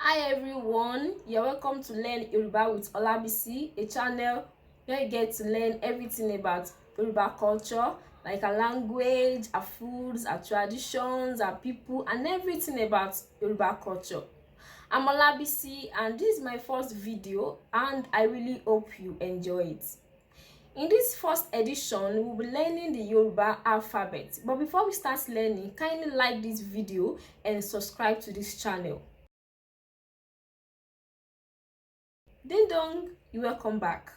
Hi everyone, you're welcome to Learn Yoruba with Olabisi, a channel where you get to learn everything about Yoruba culture, like our language, our foods, our traditions, our people, and everything about Yoruba culture. I'm Olabisi and this is my first video and I really hope you enjoy it. In this first edition, we'll be learning the Yoruba alphabet. But before we start learning, kindly like this video and subscribe to this channel. Ding dong, you welcome back.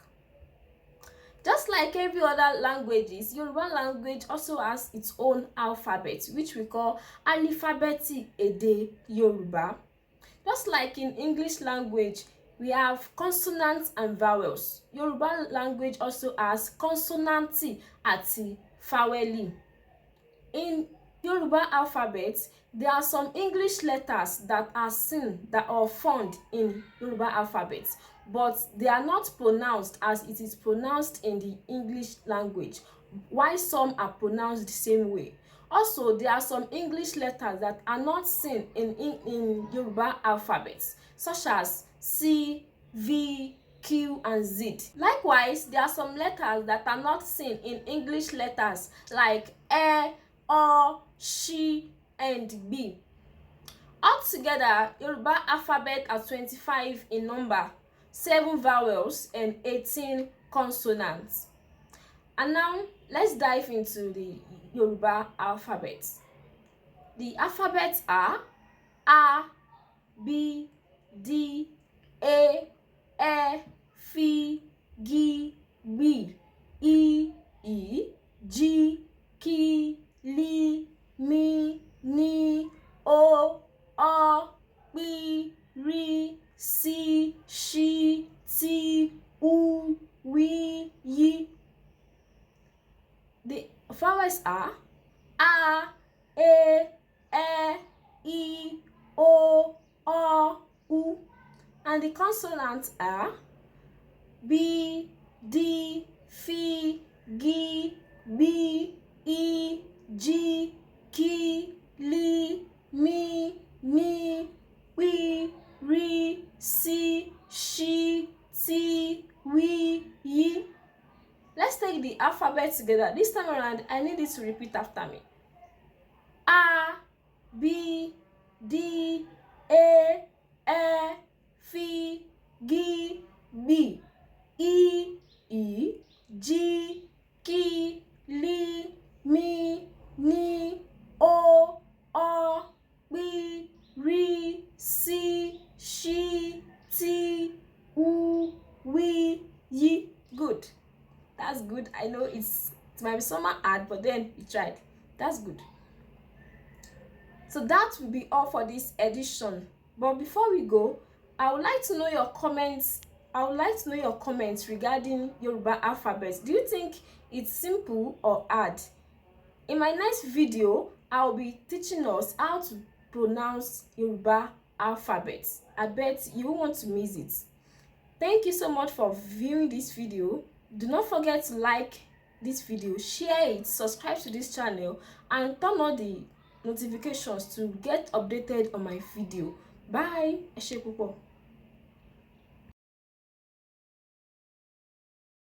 Just like every other languages, Yoruba language also has its own alphabet, which we call Álífábéèdè Yorùbá. Just like in English language, we have consonants and vowels. Yoruba language also has consonanti àti fáwẹ́lì. In Yoruba alphabet, there are some English letters that are seen that are found in Yoruba alphabet, but they are not pronounced as it is pronounced in the English language, while some are pronounced the same way. Also, there are some English letters that are not seen in Yoruba alphabets, such as C, V, Q, and Z. Likewise, there are some letters that are not seen in English letters like E, O, Shi, and B. Altogether, Yoruba alphabet are 25 in number, 7 vowels and 18 consonants. And now, let's dive into the Yoruba alphabet. The alphabets are A, B, D, A, E, F, G, B, E, G, K, L, M, N, O, P, R, C, Sh, T, U, W, Y. The vowels are A, E, O, U, and the consonants are B, D, F, G, B, E, G, K, L, M, N, P, R, C, Sh, T, W, Y. Let's take the alphabet together. This time around, I need you to repeat after me. A, B, D, A, F, G, B, E, G, K, L, M, N, O, P, R, C, Sh, T, U, W, Y. Good. That's good. I know it might be somewhat hard, but then you tried. That's good. So that will be all for this edition. But before we go, I would like to know your comments. Regarding Yoruba alphabet. Do you think it's simple or hard? In my next video, I'll be teaching us how to pronounce Yoruba alphabet. I bet you won't want to miss it. Thank you so much for viewing this video. Do not forget to like this video, share it, subscribe to this channel, and turn on the notifications to get updated on my video. Bye. Ẹ ṣé púpọ̀.